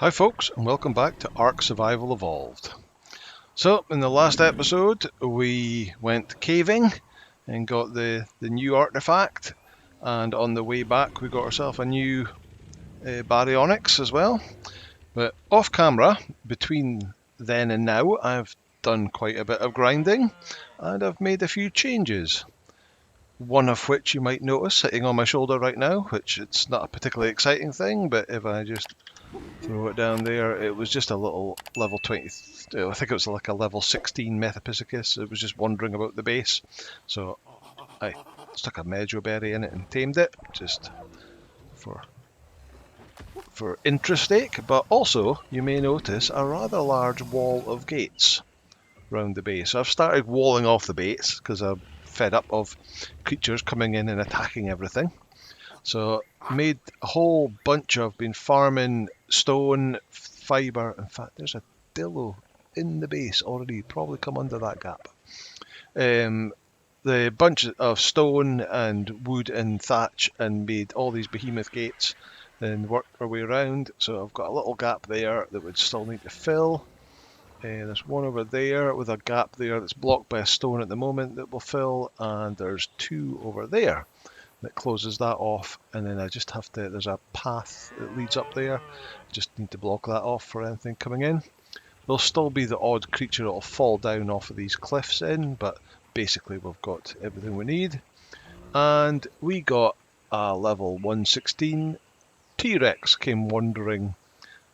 Hi folks, and welcome back to Ark Survival Evolved. So, in the last episode, we went caving and got the new artifact, and on the way back we got ourselves a new baryonyx as well. But off camera, between then and now, I've done quite a bit of grinding, and I've made a few changes. One of which you might notice sitting on my shoulder right now, which it's not a particularly exciting thing, but if I just throw it down there. It was just a little level 20, I think it was like a level 16 Metapiscus. It was just wandering about the base. So I stuck a mejoberry in it and tamed it, just for interest sake. But also, you may notice a rather large wall of gates around the base. So I've started walling off the base because I'm fed up of creatures coming in and attacking everything. So made a whole bunch of, been farming stone, fibre. In fact, there's a dillo in the base already, probably come under that gap. The bunch of stone and wood and thatch and made all these behemoth gates and worked our way around. So I've got a little gap there that would still need to fill. There's one over there with a gap there that's blocked by a stone at the moment that will fill, and there's two over there that closes that off, and then I just have to, there's a path that leads up there, just need to block that off for anything coming in. There'll still be the odd creature that'll fall down off of these cliffs in, but basically we've got everything we need. And we got a level 116 T-Rex came wandering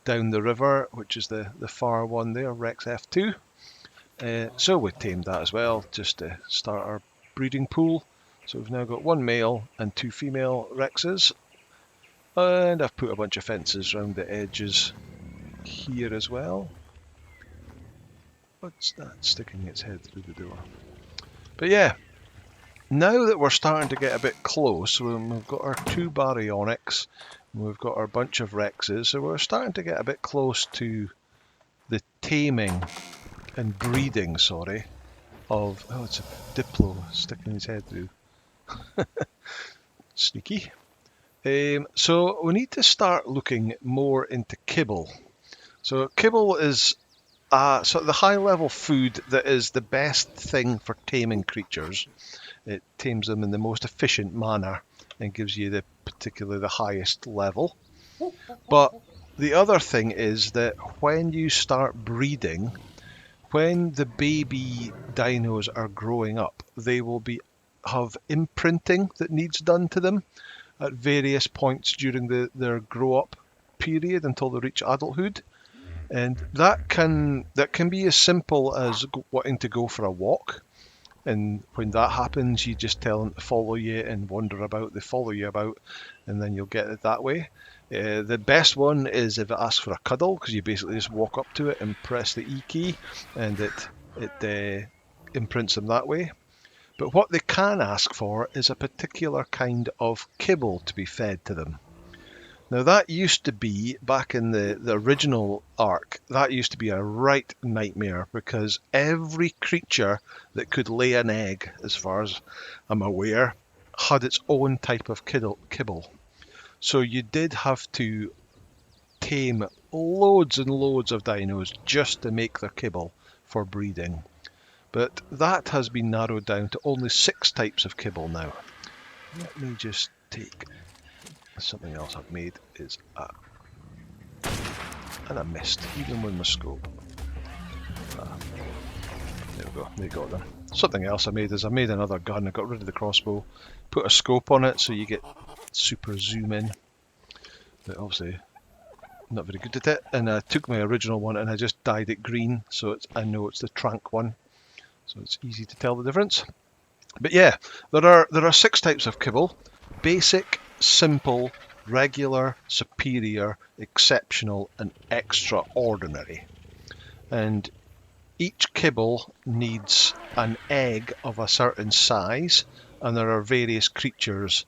down the river, which is the far one there, Rex F2. So we tamed that as well, just to start our breeding pool. So we've now got one male and two female Rexes, and I've put a bunch of fences around the edges here as well. What's that sticking its head through the door? But yeah, now that we're starting to get a bit close, we've got our two baryonyx, we've got our bunch of Rexes, so we're starting to get a bit close to the taming and breeding, of, oh, it's a Diplo sticking his head through. Sneaky. So we need to start looking more into kibble. So kibble is sort of the high-level food that is the best thing for taming creatures. It tames them in the most efficient manner and gives you particularly the highest level. But the other thing is that when you start breeding, when the baby dinos are growing up, they will have imprinting that needs done to them at various points during their grow up period until they reach adulthood. And that can be as simple as wanting to go for a walk. And when that happens, you just tell them to follow you and wander about. They follow you about, and then you'll get it that way. The best one is if it asks for a cuddle, because you basically just walk up to it and press the E key, and it imprints them that way. But what they can ask for is a particular kind of kibble to be fed to them. Now that used to be, back in the original Ark, that used to be a right nightmare, because every creature that could lay an egg, as far as I'm aware, had its own type of kibble. So you did have to tame loads and loads of dinos just to make their kibble for breeding. But that has been narrowed down to only 6 types of kibble now. Let me just take something else I've made is and I missed, even with my scope. There we go, they got them. Something else I made is I made another gun. I got rid of the crossbow, put a scope on it so you get super zoom in. But obviously not very good at it. And I took my original one and I just dyed it green, so I know it's the Trank one, so it's easy to tell the difference. But yeah, there are 6 types of kibble: basic, simple, regular, superior, exceptional, and extraordinary. And each kibble needs an egg of a certain size, and there are various creatures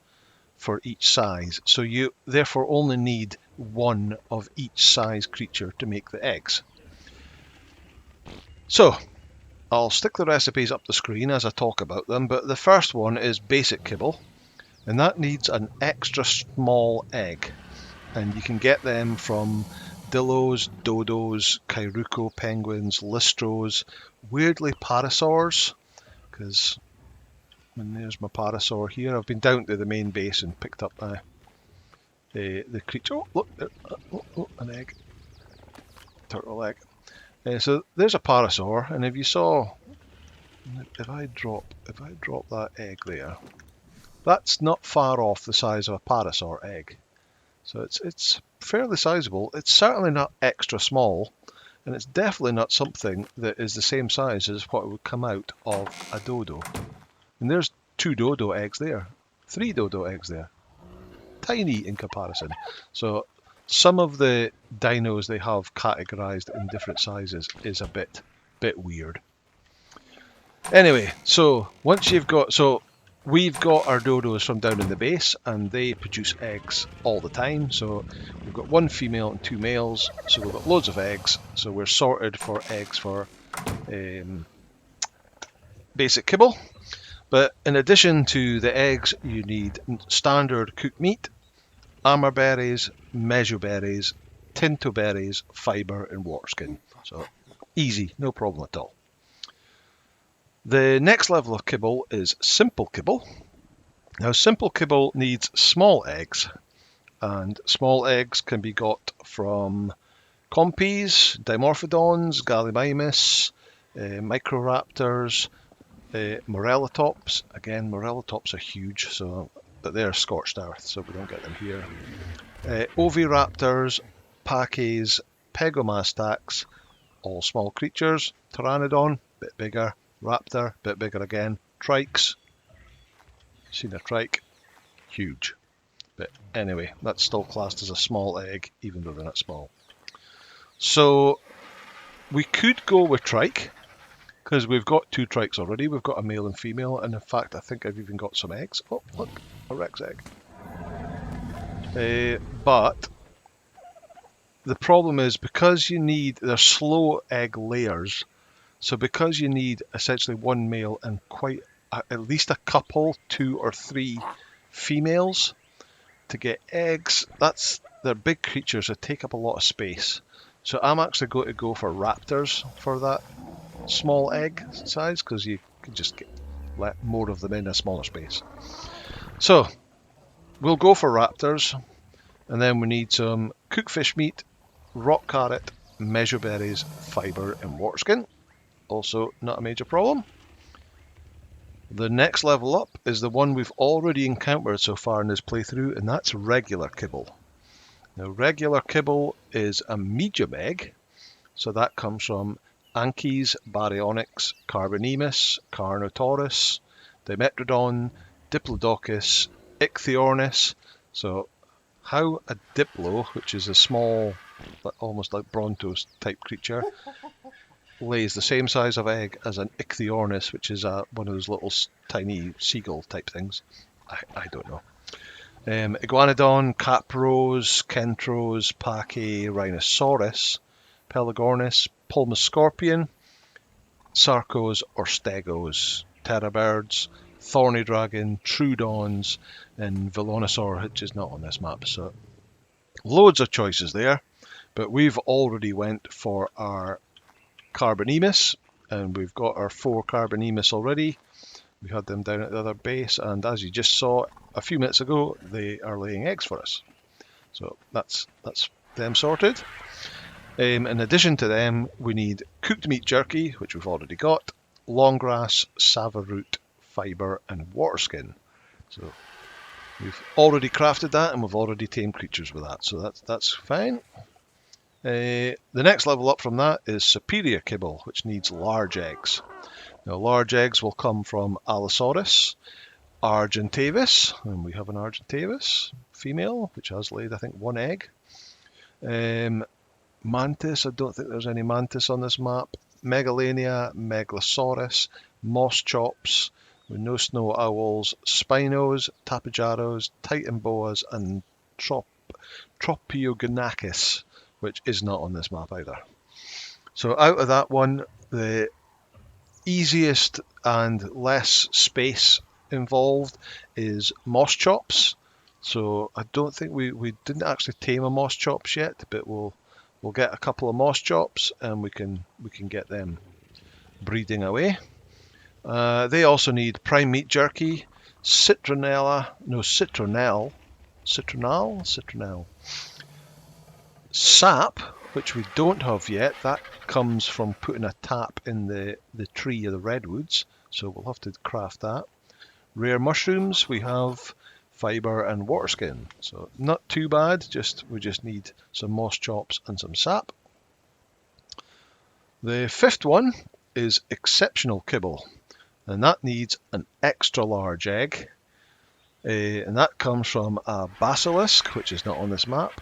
for each size. So you therefore only need one of each size creature to make the eggs. So I'll stick the recipes up the screen as I talk about them, but the first one is basic kibble, and that needs an extra small egg, and you can get them from armadillos, dodos, kairuko penguins, listros, weirdly parasaurs, because there's my parasaur here. I've been down to the main base and picked up the creature. Oh, look, an egg, turtle egg. So there's a parasaur, and if you saw, if I drop that egg there, that's not far off the size of a parasaur egg. So it's fairly sizable. It's certainly not extra small, and it's definitely not something that is the same size as what would come out of a dodo. And there's 2 dodo eggs there, 3 dodo eggs there. Tiny in comparison. So some of the dinos they have categorized in different sizes is a bit weird. Anyway, so once you've got, so we've got our dodos from down in the base, and they produce eggs all the time. So we've got 1 female and 2 males, so we've got loads of eggs. So we're sorted for eggs for basic kibble. But in addition to the eggs, you need standard cooked meat, armor berries, measure berries, tinto berries, fibre, and water skin. So easy, no problem at all. The next level of kibble is simple kibble. Now, simple kibble needs small eggs, and small eggs can be got from compies, dimorphodons, gallimimus, microraptors, morellatops. Again, morellatops are huge, but they're scorched earth, so we don't get them here. Oviraptors, pachyes, pegomastax, all small creatures. Pteranodon, bit bigger. Raptor, bit bigger again. Trikes, seen a trike, huge. But anyway, that's still classed as a small egg, even though they're not small. So we could go with trike, because we've got 2 trikes already. We've got a male and female, and in fact, I think I've even got some eggs. Oh, look, a Rex egg. But the problem is, because they're slow egg layers, so because you need essentially 1 male and at least a couple, 2 or 3 females to get eggs, they're big creatures that take up a lot of space. So I'm actually going to go for raptors for that small egg size, because you can just let more of them in a smaller space. So we'll go for raptors, and then we need some cooked fish meat, rock carrot, measure berries, fibre, and water skin. Also not a major problem. The next level up is the one we've already encountered so far in this playthrough, and that's regular kibble. Now, regular kibble is a medium egg, so that comes from Anchies, Baryonyx, Carbonemus, Carnotaurus, Dimetrodon, Diplodocus, Ichthyornis. So how a Diplo, which is a small, almost like Brontos type creature, lays the same size of egg as an Ichthyornis, which is one of those little tiny seagull type things, I don't know. Iguanodon, Capros, Kentros, Pachy, Rhinoceros, Pelagornis, Pulmoscorpion, Sarcos or Stegos, Terrabirds, Thorny Dragon, Troodons, and Velonosaur, which is not on this map. So loads of choices there, but we've already went for our Carbonemus, and we've got our 4 Carbonemus already. We had them down at the other base, and as you just saw a few minutes ago, they are laying eggs for us. So that's them sorted. In addition to them, we need cooked meat jerky, which we've already got, long grass, sava root, fibre, and water skin. So we've already crafted that, and we've already tamed creatures with that, so that's fine. The next level up from that is superior kibble, which needs large eggs. Now, large eggs will come from Allosaurus, Argentavis, and we have an Argentavis female, which has laid, I think, 1 egg. Mantis, I don't think there's any mantis on this map. Megalania, Megalosaurus, moss chops, with no snow owls, Spinos, Tapijaros, Titan boas, and Tropiogonachus, which is not on this map either. So out of that one, the easiest and less space involved is moss chops. So I don't think we didn't actually tame a moss chops yet, but we'll We'll get a couple of moss chops and we can get them breeding away. They also need prime meat jerky, citronella, citronelle, sap, which we don't have yet. That comes from putting a tap in the tree of the redwoods, so we'll have to craft that. Rare mushrooms, we have fibre and water skin, so not too bad. We just need some moss chops and some sap. The fifth one is exceptional kibble, and that needs an extra large egg, and that comes from a basilisk, which is not on this map,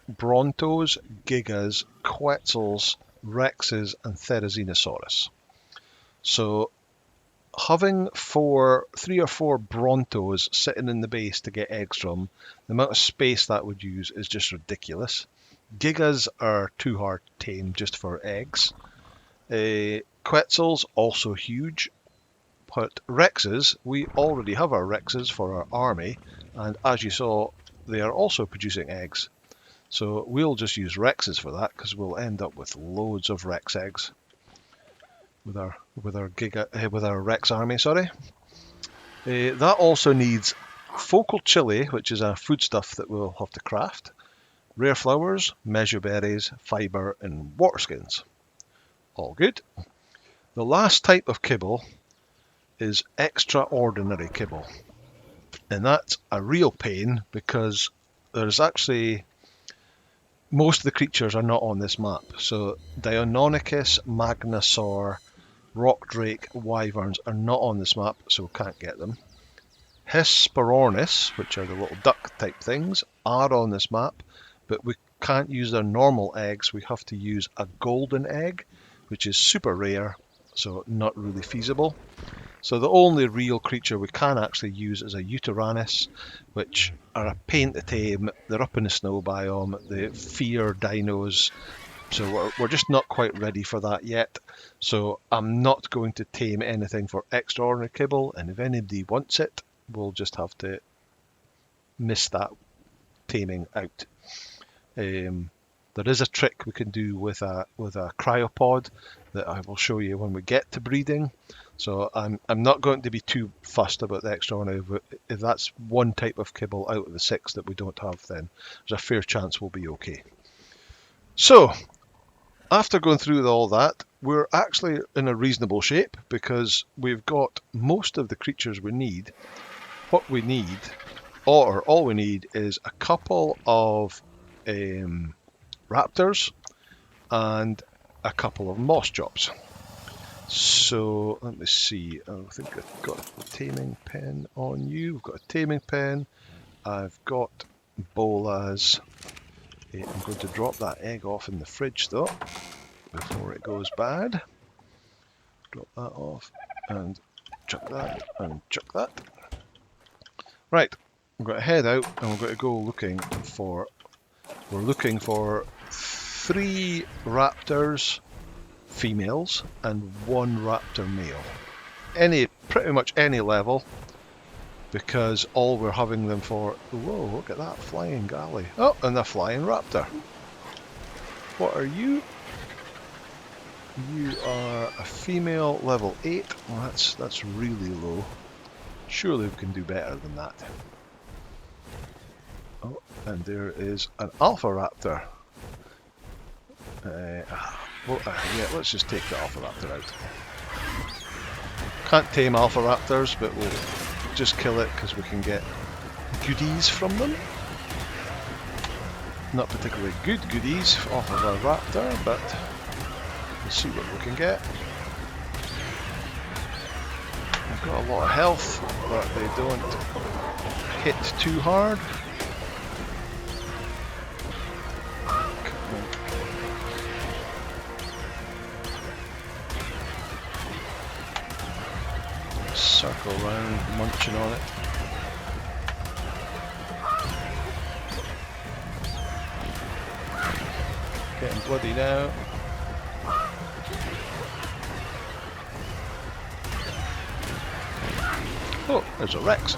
brontos, gigas, quetzals, rexes, and therizinosaurus. So having 3 or 4 brontos sitting in the base to get eggs from, the amount of space that would use is just ridiculous. Gigas are too hard to tame just for eggs. Quetzals, also huge. But Rexes, we already have our Rexes for our army, and as you saw, they are also producing eggs. So we'll just use Rexes for that, because we'll end up with loads of Rex eggs with our Rex army. Sorry. That also needs focal chili, which is a foodstuff that we'll have to craft. Rare flowers, measure berries, fibre, and water skins. All good. The last type of kibble is extraordinary kibble, and that's a real pain because there's actually most of the creatures are not on this map. So Deinonychus, Magnosaur, Rock Drake, Wyverns are not on this map, so we can't get them. Hesperornis, which are the little duck type things, are on this map, but we can't use their normal eggs. We have to use a golden egg, which is super rare, so not really feasible. So the only real creature we can actually use is a Uteranus, which are a pain to tame. They're up in the snow biome. They fear dinos, so we're just not quite ready for that yet. So I'm not going to tame anything for extraordinary kibble, and if anybody wants it, we'll just have to miss that taming out. There is a trick we can do with a cryopod that I will show you when we get to breeding. So I'm not going to be too fussed about the extraordinary. If that's one type of kibble out of the 6 that we don't have, then there's a fair chance we'll be okay. So after going through all that, we're actually in a reasonable shape because we've got most of the creatures we need. What we need, or all we need, is a couple of raptors and a couple of moss chops. So let me see. I think I've got a taming pen on you. We've got a taming pen. I've got bolas. I'm going to drop that egg off in the fridge though before it goes bad. Drop that off and chuck that and chuck that. Right, we're going to head out and we're going to go looking for. We're looking for 3 raptors females and 1 raptor male. Pretty much any level, because all we're having them for. Whoa, look at that flying galley. Oh, and the flying raptor. What are you? You are a female level 8. Well, that's really low. Surely we can do better than that. Oh, and there is an alpha raptor. Yeah, let's just take the alpha raptor out. Can't tame alpha raptors, but we'll just kill it because we can get goodies from them. Not particularly good goodies off of a raptor, but we'll see what we can get. They've got a lot of health, but they don't hit too hard. Circle around, munching on it. Getting bloody now. Oh, there's a Rex.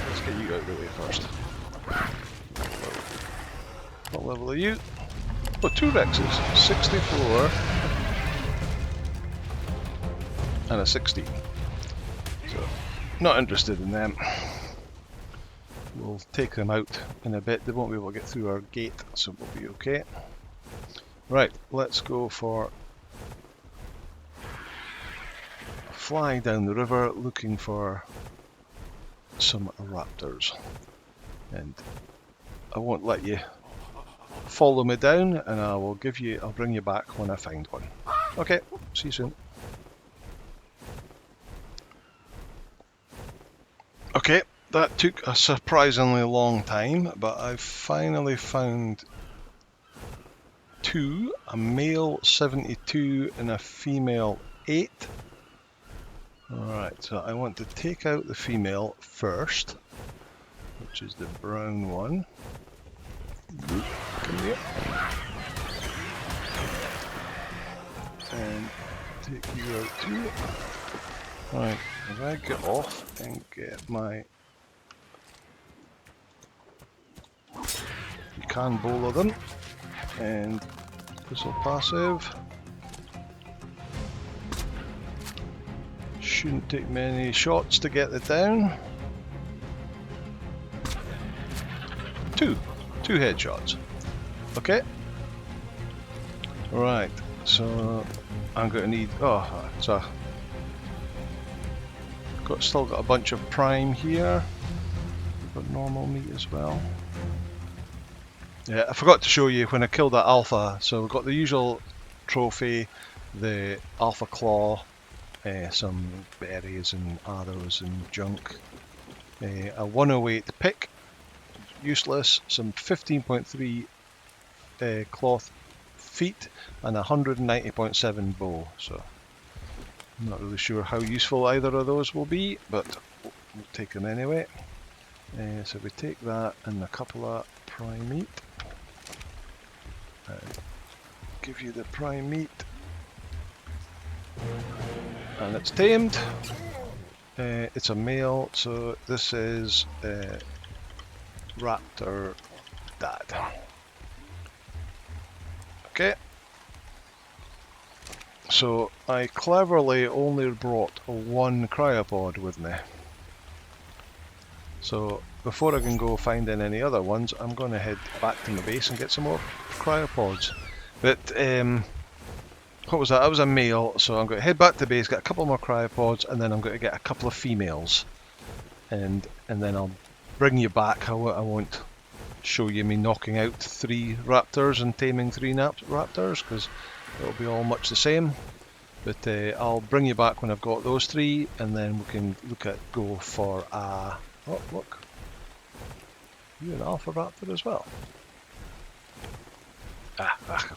Let's get you out of the way first. What level are you? Oh, 2 Rexes. 64 and a 16. So, not interested in them. We'll take them out in a bit. They won't be able to get through our gate, so we'll be okay. Right, let's go for flying down the river looking for some raptors. And I won't let you follow me down, and I'll bring you back when I find one. Okay, see you soon. Okay, that took a surprisingly long time, but I finally found 2, a male 72 and a female 8. Alright, so I want to take out the female first, which is the brown one. Come here. And take you out too. Right, if I get off and get my... You can bowler them, and whistle passive. Shouldn't take many shots to get it down. 2 headshots. Okay. Right, so I'm going to need... Oh, so still got a bunch of prime here. Got normal meat as well. Yeah, I forgot to show you when I killed that alpha. So we've got the usual trophy, the alpha claw, some berries and arrows and junk, a 108 pick, useless, some 15.3 cloth feet, and a 190.7 bow. So I'm not really sure how useful either of those will be, but we'll take them anyway. So we take that and a couple of prime meat. Give you the prime meat. And it's tamed. It's a male, so this is Raptor Dad. Okay. So I cleverly only brought 1 cryopod with me. So before I can go finding any other ones, I'm going to head back to my base and get some more cryopods. But what was that? That was a male, so I'm going to head back to the base, get a couple more cryopods, and then I'm going to get a couple of females. And then I'll bring you back. I won't show you me knocking out 3 raptors and taming 3 raptors, because it'll be all much the same. But I'll bring you back when I've got those 3, and then we can go for a... Oh, look. You're an alpha raptor as well.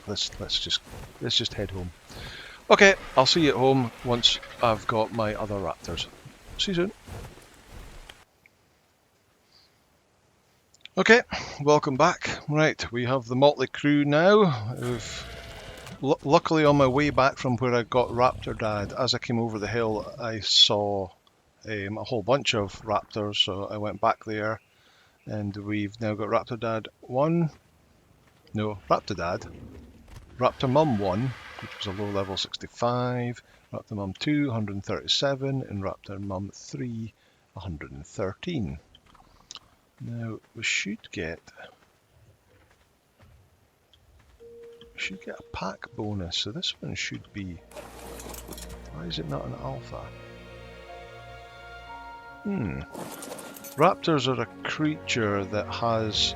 Let's just head home. Okay, I'll see you at home once I've got my other raptors. See you soon. Okay, welcome back. Right, we have the motley crew now. Luckily on my way back from where I got Raptor Dad, as I came over the hill, I saw a whole bunch of raptors, so I went back there, and we've now got Raptor Dad 1. No, Raptor Dad. Raptor Mum 1, which was a low level 65. Raptor Mum 2, 137. And Raptor Mum 3, 113. Now, we should get a pack bonus, so this one should be... Why is it not an alpha? Raptors are a creature that has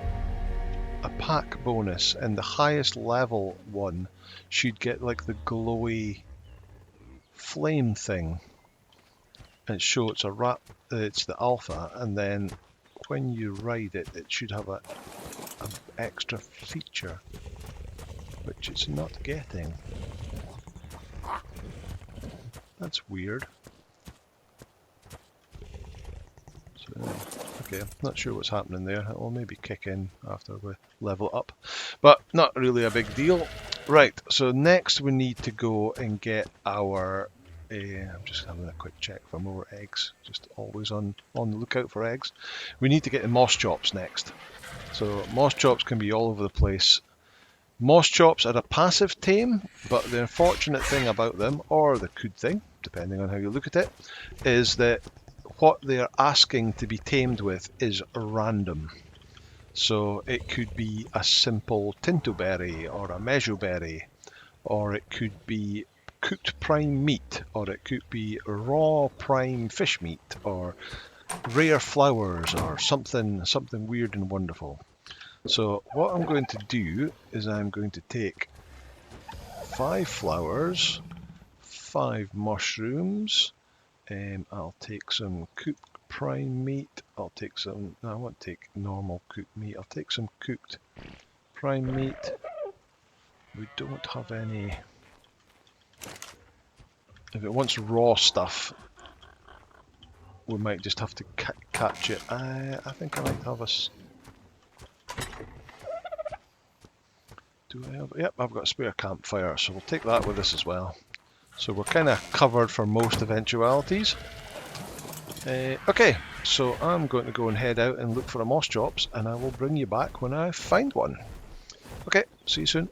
a pack bonus, and the highest level one should get like the glowy flame thing. And show it's the alpha, and then when you ride it, it should have an extra feature, which it's not getting. That's weird. So, okay, not sure what's happening there. It will maybe kick in after we level up, but not really a big deal. Right, so next we need to go and get our... I'm just having a quick check for more eggs. Just always on the lookout for eggs. We need to get the moss chops next. So moss chops can be all over the place. Moss chops are a passive tame, but the unfortunate thing about them, or the good thing, depending on how you look at it, is that what they're asking to be tamed with is random. So it could be a simple tintoberry or a mejoberry, or it could be cooked prime meat, or it could be raw prime fish meat, or rare flowers, or something weird and wonderful. So what I'm going to do is I'm going to take 5 flowers, 5 mushrooms, I'll take some cooked prime meat, I'll take some, no, I won't take normal cooked meat, I'll take some cooked prime meat. We don't have any, if it wants raw stuff, we might just have to catch it. I think I might have a, do I have, yep, I've got a spare campfire, so we'll take that with us as well. So we're kind of covered for most eventualities. Okay, so I'm going to go and head out and look for a moss chops, and I will bring you back when I find one. Okay, see you soon.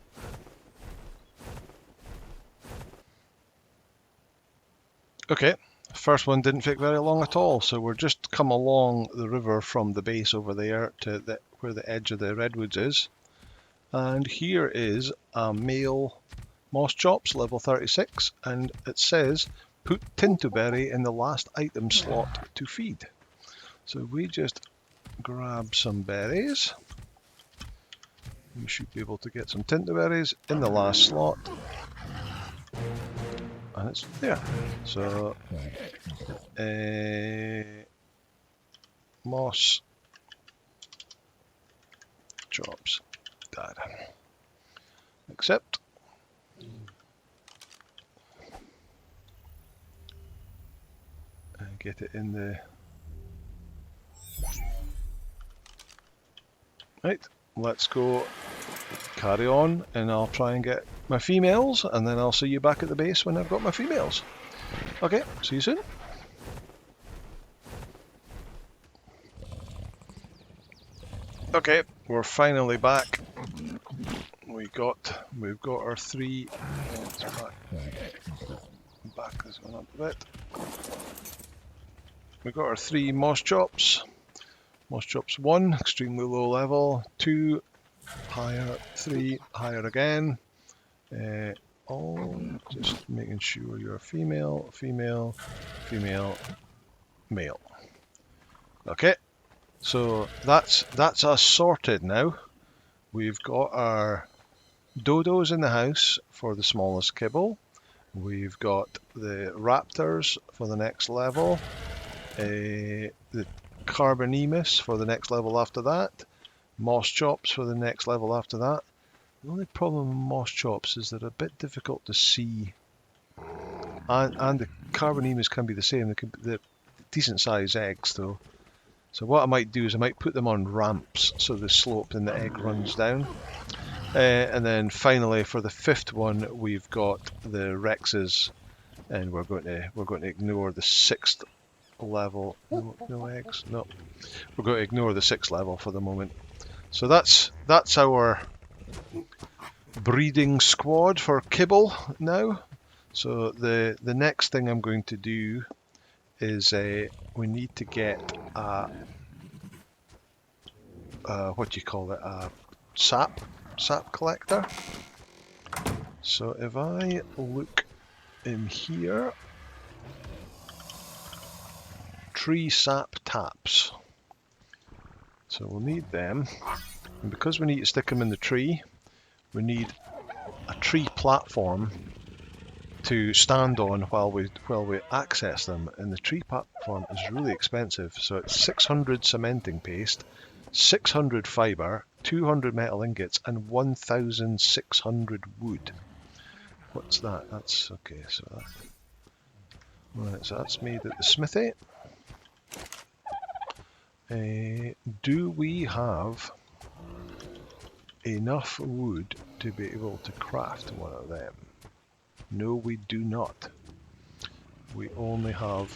Okay, first one didn't take very long at all, so we're just come along the river from the base over there to where the edge of the redwoods is. And here is a male moss chops, level 36, and it says put tintoberry in the last item slot to feed. So we just grab some berries. We should be able to get some tintoberries in the last slot. And it's there. So, moss chops. Dad. Accept. And get it in the... Right, let's go carry on, and I'll try and get my females, and then I'll see you back at the base when I've got my females. Okay, see you soon. Okay, we're finally back. We've got our 3. Let's back this one up a bit. We've got our 3 moss chops. Moss chops 1, extremely low level. 2, higher. 3, higher again. All just making sure you're female, female, female, male. Okay, so that's us sorted now. We've got our dodos in the house for the smallest kibble. We've got the raptors for the next level. The carbonemus for the next level after that. Moss chops for the next level after that. The only problem with moss chops is they're a bit difficult to see, and the carbonemus can be the same. They're decent sized eggs though. So what I might do is I might put them on ramps so the slope and the egg runs down. And then finally for the 5th one we've got the rexes, and we're going to ignore the 6th level. No eggs. No, we're going to ignore the 6th level for the moment. So that's our breeding squad for Kibble now. So the next thing I'm going to do is we need to get a what do you call it? A sap collector. So if I look in here, tree sap taps. So we'll need them, and because we need to stick them in the tree, we need a tree platform to stand on while we access them, and the tree platform is really expensive. So it's 600 cementing paste, 600 fibre, 200 metal ingots, and 1,600 wood. What's that? That's okay. So right, so that's made at the smithy. Do we have enough wood to be able to craft one of them? No, we do not. We only have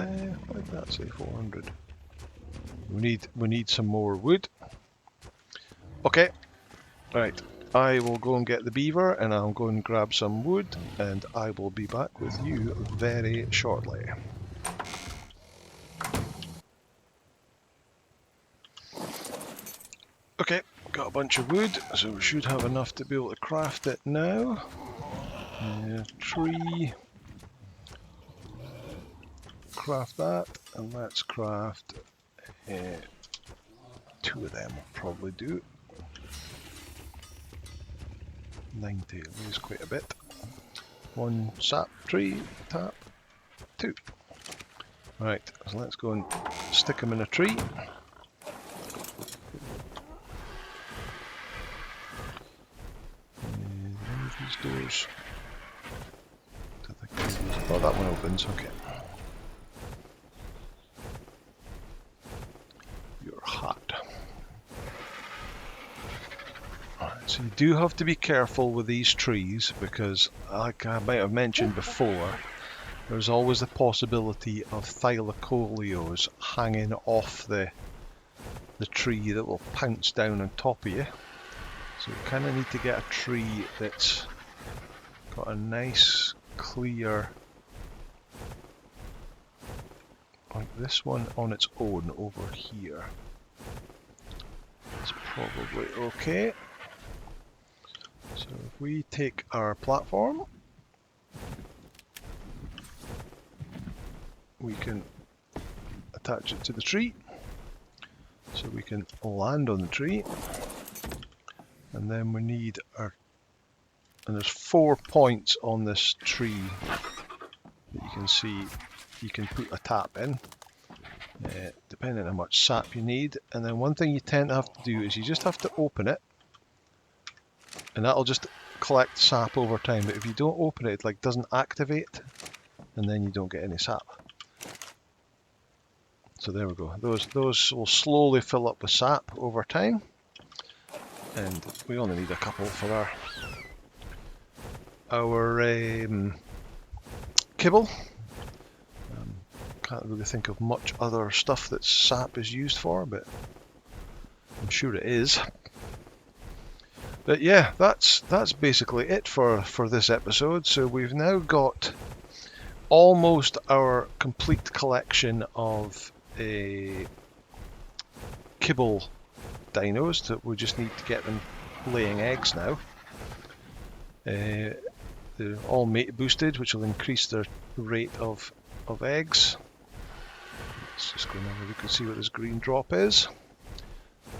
Why did that say 400? We need some more wood. Okay, right. I will go and get the beaver, and I'll go and grab some wood, and I will be back with you very shortly. Okay, got a bunch of wood, so we should have enough to be able to craft it now. Tree. Craft that, and let's craft 2 of them will probably do. 90 leaves quite a bit. 1 sap tree, tap, 2. Right, so let's go and stick them in a tree. These doors. Oh, that one opens, okay. Your hat. Alright, so you do have to be careful with these trees because, like I might have mentioned before, there's always the possibility of thylacoleos hanging off the tree that will pounce down on top of you. So you kind of need to get a tree that's got a nice clear, like this one on its own over here. It's probably okay. So if we take our platform, we can attach it to the tree, so we can land on the tree, and then we need our, and there's 4 points on this tree that you can see you can put a tap in, depending on how much sap you need. And then one thing you tend to have to do is you just have to open it, and that'll just collect sap over time. But if you don't open it, it like doesn't activate, and then you don't get any sap. So there we go. Those will slowly fill up with sap over time, and we only need a couple for our kibble. Can't really think of much other stuff that sap is used for, but I'm sure it is. But yeah, that's basically it for this episode. So we've now got almost our complete collection of kibble dinos that we just need to get them laying eggs now. They're all mate boosted, which will increase their rate of eggs. Let's just go and have a look and see what this green drop is.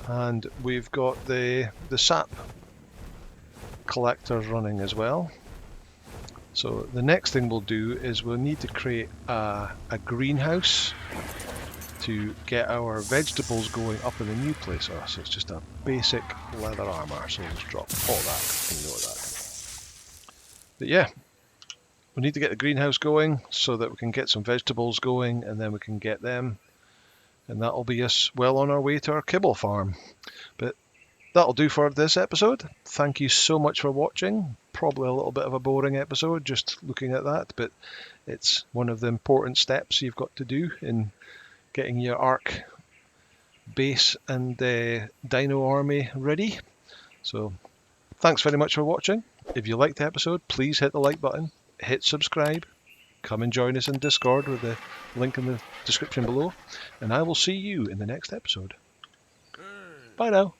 And we've got the sap collectors running as well. So the next thing we'll do is we'll need to create a greenhouse to get our vegetables going up in the new place. Oh, so it's just a basic leather armor, so we'll just drop all that, ignore that. But yeah, we need to get the greenhouse going so that we can get some vegetables going, and then we can get them, and that'll be us well on our way to our kibble farm. But that'll do for this episode. Thank you so much for watching. Probably a little bit of a boring episode just looking at that, but it's one of the important steps you've got to do in getting your Ark base and dino army ready. So thanks very much for watching. If you liked the episode, please hit the like button, hit subscribe, come and join us in Discord with the link in the description below, and I will see you in the next episode. Bye now.